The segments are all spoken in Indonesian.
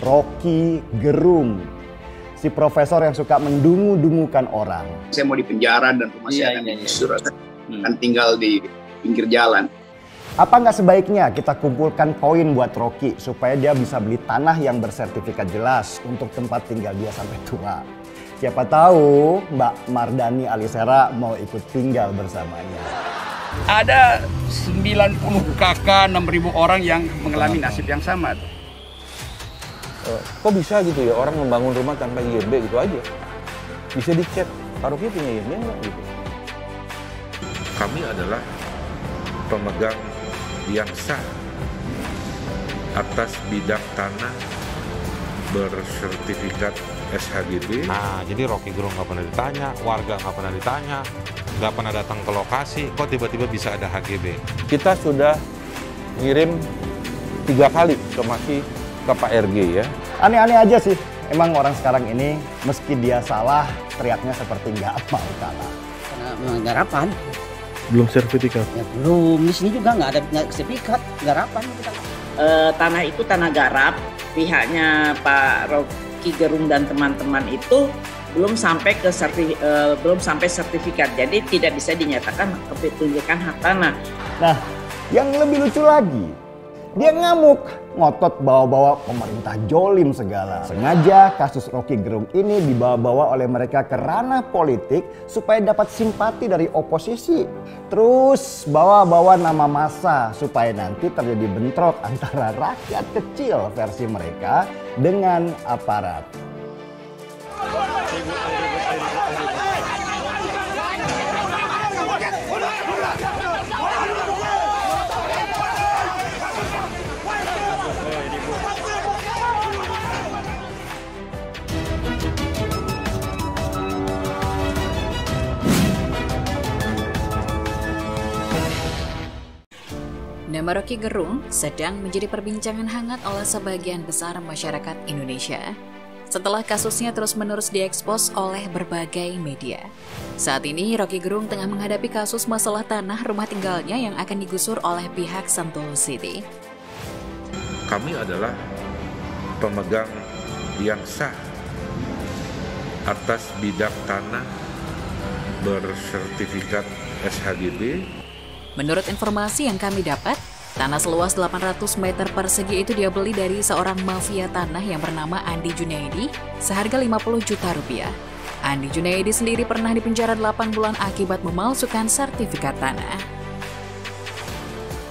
Rocky Gerung. Si profesor yang suka mendungu-dungukan orang. Saya mau di penjara dan rumah saya akan digusur, akan tinggal di pinggir jalan. Apa nggak sebaiknya kita kumpulkan koin buat Rocky supaya dia bisa beli tanah yang bersertifikat jelas untuk tempat tinggal dia sampai tua. Siapa tahu Mbak Mardani Alisera mau ikut tinggal bersamanya. Ada 90 kakak, 6.000 orang yang mengalami nasib yang sama. Kok bisa gitu ya orang membangun rumah tanpa IMB gitu aja? Bisa dicek, Pak Rocky punya IMB nggak gitu? Kami adalah pemegang yang sah atas bidang tanah bersertifikat SHGB. Nah, jadi Rocky Gerung nggak pernah ditanya, warga nggak pernah ditanya, nggak pernah datang ke lokasi, kok tiba-tiba bisa ada HGB? Kita sudah ngirim 3 kali somasi ke Pak RG ya. Aneh-aneh aja sih. Emang orang sekarang ini meski dia salah teriaknya seperti nggak mau kalah. Garapan. Belum sertifikat? Ya belum, di sini juga nggak ada sertifikat garapan kita. Tanah itu tanah garap, pihaknya Pak Rocky Gerung dan teman-teman itu belum sampai sertifikat, jadi tidak bisa dinyatakan kepemilikan hak tanah. Nah, yang lebih lucu lagi, dia ngamuk, ngotot bawa-bawa pemerintah jolim segala. Sengaja kasus Rocky Gerung ini dibawa-bawa oleh mereka ke ranah politik supaya dapat simpati dari oposisi. Terus bawa-bawa nama massa supaya nanti terjadi bentrok antara rakyat kecil versi mereka dengan aparat. Nama Rocky Gerung sedang menjadi perbincangan hangat oleh sebagian besar masyarakat Indonesia setelah kasusnya terus-menerus diekspos oleh berbagai media. Saat ini Rocky Gerung tengah menghadapi kasus masalah tanah rumah tinggalnya yang akan digusur oleh pihak Sentul City. Kami adalah pemegang yang sah atas bidang tanah bersertifikat SHGB. Menurut informasi yang kami dapat, tanah seluas 800 meter persegi itu dia beli dari seorang mafia tanah yang bernama Andi Junaidi seharga 50 juta rupiah. Andi Junaidi sendiri pernah dipenjara 8 bulan akibat memalsukan sertifikat tanah.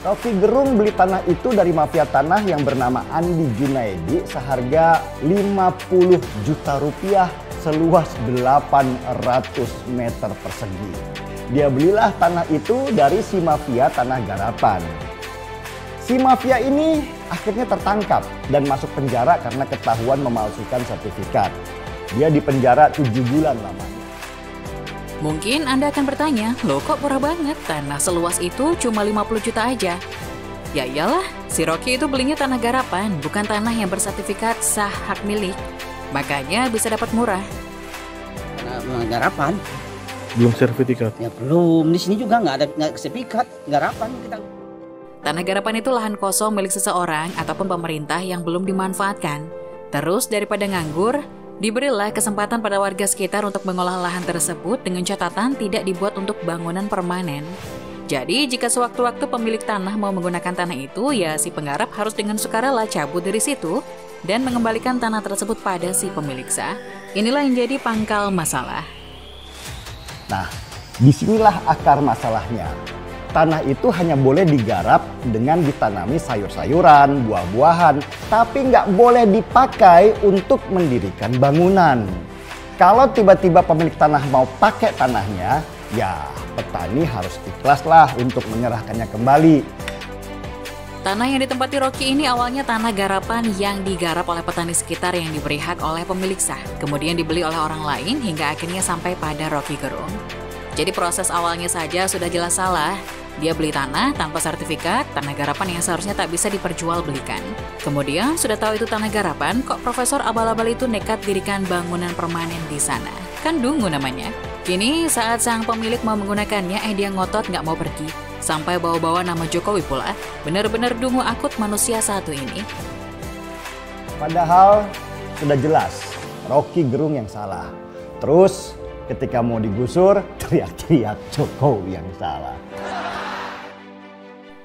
Rocky Gerung beli tanah itu dari mafia tanah yang bernama Andi Junaidi seharga 50 juta rupiah seluas 800 meter persegi. Dia belilah tanah itu dari si mafia tanah garapan. Si mafia ini akhirnya tertangkap dan masuk penjara karena ketahuan memalsukan sertifikat. Dia dipenjara 7 bulan lamanya. Mungkin Anda akan bertanya, loh kok murah banget, tanah seluas itu cuma 50 juta aja. Ya iyalah, si Rocky itu belinya tanah garapan, bukan tanah yang bersertifikat sah hak milik. Makanya bisa dapat murah. Tanah garapan. Belum sertifikat? Ya belum, di sini juga nggak ada sertifikat garapan kita. Tanah garapan itu lahan kosong milik seseorang ataupun pemerintah yang belum dimanfaatkan. Terus daripada nganggur, diberilah kesempatan pada warga sekitar untuk mengolah lahan tersebut dengan catatan tidak dibuat untuk bangunan permanen. Jadi jika sewaktu-waktu pemilik tanah mau menggunakan tanah itu, ya si penggarap harus dengan sukarela cabut dari situ dan mengembalikan tanah tersebut pada si pemilik sah. Inilah yang jadi pangkal masalah. Nah, disinilah akar masalahnya. Tanah itu hanya boleh digarap dengan ditanami sayur-sayuran, buah-buahan, tapi nggak boleh dipakai untuk mendirikan bangunan. Kalau tiba-tiba pemilik tanah mau pakai tanahnya, ya petani harus ikhlaslah untuk menyerahkannya kembali. Tanah yang ditempati Rocky ini awalnya tanah garapan yang digarap oleh petani sekitar yang diberi hak oleh pemilik sah. Kemudian dibeli oleh orang lain hingga akhirnya sampai pada Rocky Gerung. Jadi proses awalnya saja sudah jelas salah. Dia beli tanah tanpa sertifikat, tanah garapan yang seharusnya tak bisa diperjualbelikan. Kemudian sudah tahu itu tanah garapan, kok Profesor abal-abal itu nekat dirikan bangunan permanen di sana. Kan dungu namanya. Kini saat sang pemilik mau menggunakannya, dia ngotot nggak mau pergi. Sampai bawa-bawa nama Jokowi pula, benar-benar dungu akut manusia satu ini. Padahal sudah jelas Rocky Gerung yang salah. Terus ketika mau digusur, teriak-teriak Jokowi yang salah.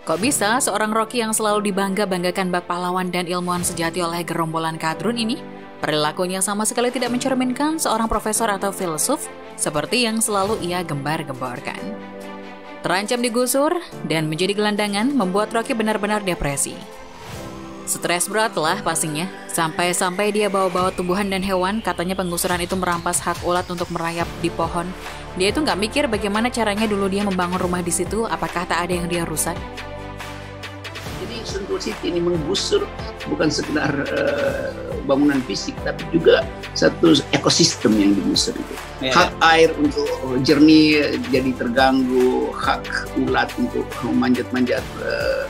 Kok bisa seorang Rocky yang selalu dibangga-banggakan bak pahlawan dan ilmuwan sejati oleh gerombolan kadrun ini, perilakunya sama sekali tidak mencerminkan seorang profesor atau filsuf seperti yang selalu ia gembar-gemborkan. Terancam digusur dan menjadi gelandangan membuat Rocky benar-benar depresi. Stres berat lah pastinya, sampai-sampai dia bawa-bawa tumbuhan dan hewan, katanya penggusuran itu merampas hak ulat untuk merayap di pohon. Dia itu nggak mikir bagaimana caranya dulu dia membangun rumah di situ, apakah tak ada yang dia rusak? Jadi Sentul City ini menggusur bukan sekedar bangunan fisik, tapi juga satu ekosistem yang digusur itu. Hak air untuk jernih jadi terganggu, hak ulat untuk memanjat-manjat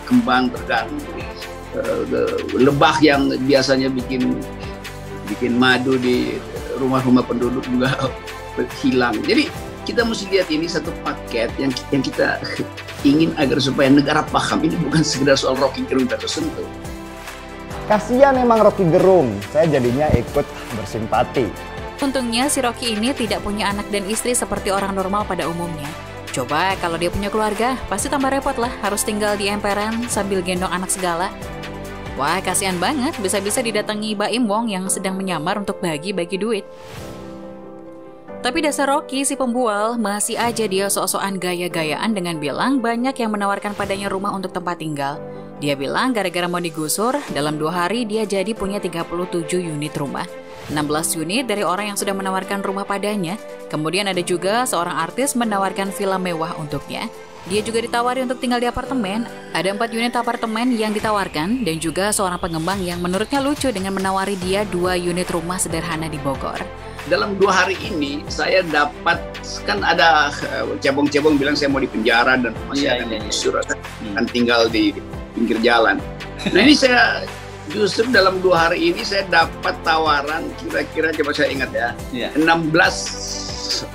kembang terganggu. Lebah yang biasanya bikin madu di rumah-rumah penduduk juga hilang. Jadi kita mesti lihat ini satu paket yang kita ingin agar supaya negara paham ini bukan sekedar soal Rocky Gerung tersentuh. Kasihan emang Rocky Gerung, saya jadinya ikut bersimpati. Untungnya si Rocky ini tidak punya anak dan istri seperti orang normal pada umumnya. Coba kalau dia punya keluarga, pasti tambah repot lah, harus tinggal di emperan sambil gendong anak segala. Wah, kasihan banget, bisa-bisa didatangi Baim Wong yang sedang menyamar untuk bagi-bagi duit. Tapi dasar Rocky, si pembual, masih aja dia sok-sokan gaya-gayaan dengan bilang banyak yang menawarkan padanya rumah untuk tempat tinggal. Dia bilang gara-gara mau digusur, dalam 2 hari dia jadi punya 37 unit rumah. 16 unit dari orang yang sudah menawarkan rumah padanya. Kemudian ada juga seorang artis menawarkan villa mewah untuknya. Dia juga ditawari untuk tinggal di apartemen. Ada 4 unit apartemen yang ditawarkan dan juga seorang pengembang yang menurutnya lucu dengan menawari dia 2 unit rumah sederhana di Bogor. Dalam 2 hari ini saya dapat, kan ada cebong-cebong bilang saya mau di penjara dan masih akan digusur, akan tinggal di pinggir jalan. Nah ini saya justru dalam 2 hari ini saya dapat tawaran kira-kira, coba saya ingat ya, 16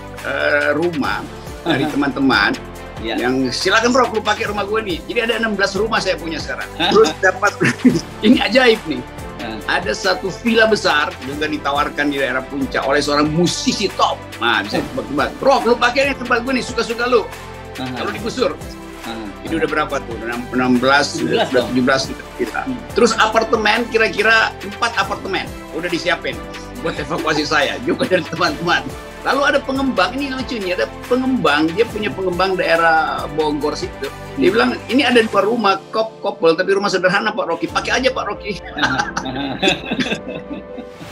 rumah dari teman-teman. Yang silakan bro, lu pakai rumah gue nih. Jadi ada 16 rumah saya punya sekarang. Terus dapat ini ajaib nih. Ada satu villa besar juga ditawarkan di daerah Puncak oleh seorang musisi top. Nah, bisa tebak-tebak. Bro, lu pakai nih tempat gue nih, suka-suka lu. Kalau digusur. Ini udah berapa tuh? 16, udah 17 kita. Terus apartemen kira-kira 4 apartemen udah disiapin buat evakuasi saya juga dari teman-teman. Lalu ada pengembang, ini lucunya, ada pengembang, dia punya pengembang daerah Bogor situ. Dia bilang, ini ada 2 rumah couple, tapi rumah sederhana Pak Rocky, pakai aja Pak Rocky.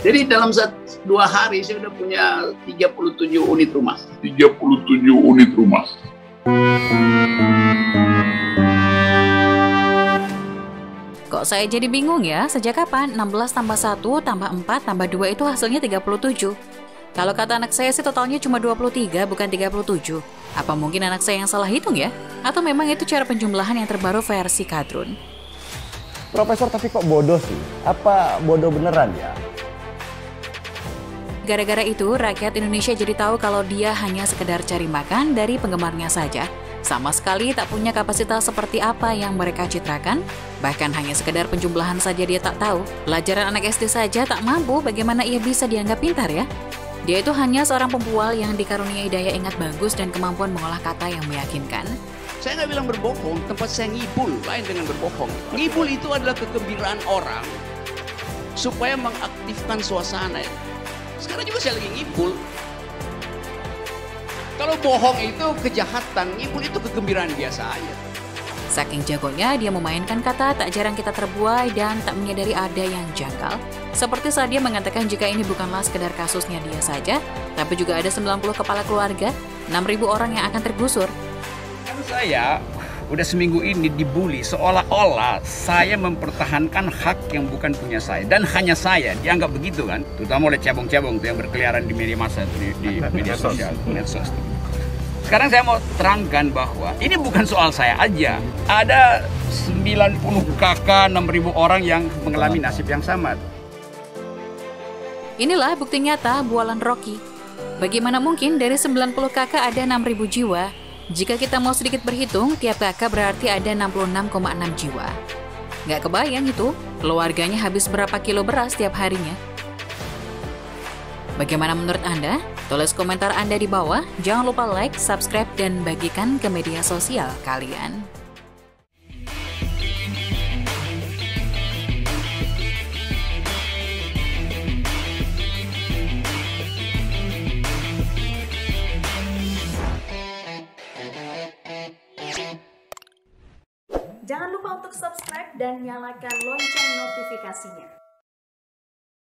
Jadi dalam 2 hari saya udah punya 37 unit rumah. 37 unit rumah. Kok saya jadi bingung ya, sejak kapan 16 tambah 1 tambah 4 tambah 2 itu hasilnya 37? Kalau kata anak saya sih totalnya cuma 23, bukan 37. Apa mungkin anak saya yang salah hitung ya? Atau memang itu cara penjumlahan yang terbaru versi kadrun? Profesor tapi kok bodoh sih? Apa bodoh beneran ya? Gara-gara itu, rakyat Indonesia jadi tahu kalau dia hanya sekedar cari makan dari penggemarnya saja. Sama sekali tak punya kapasitas seperti apa yang mereka citrakan. Bahkan hanya sekedar penjumlahan saja dia tak tahu. Pelajaran anak SD saja tak mampu, bagaimana ia bisa dianggap pintar ya? Dia itu hanya seorang pembual yang dikaruniai daya ingat bagus dan kemampuan mengolah kata yang meyakinkan. Saya nggak bilang berbohong, tempat saya ngibul, lain dengan berbohong. Ngibul itu adalah kegembiraan orang supaya mengaktifkan suasana. Sekarang juga saya lagi ngibul. Kalau bohong itu kejahatan, ngibul itu kegembiraan biasa aja. Saking jagonya, dia memainkan kata, tak jarang kita terbuai dan tak menyadari ada yang janggal. Seperti saat dia mengatakan jika ini bukanlah sekedar kasusnya dia saja, tapi juga ada 90 kepala keluarga, 6.000 orang yang akan tergusur. Saya udah seminggu ini dibully seolah-olah saya mempertahankan hak yang bukan punya saya. Dan hanya saya, dianggap begitu kan. Terutama oleh cebong-cebong yang berkeliaran di media massa, di media sosial, medsos. Sekarang saya mau terangkan bahwa ini bukan soal saya aja. Ada 90 kakak, 6.000 orang yang mengalami nasib yang sama. Inilah bukti nyata bualan Rocky. Bagaimana mungkin dari 90 kakak ada 6.000 jiwa? Jika kita mau sedikit berhitung, tiap kakak berarti ada 66,6 jiwa. Nggak kebayang itu, keluarganya habis berapa kilo beras tiap harinya. Bagaimana menurut Anda? Tulis komentar Anda di bawah. Jangan lupa like, subscribe, dan bagikan ke media sosial kalian. Jangan lupa untuk subscribe dan nyalakan lonceng notifikasinya.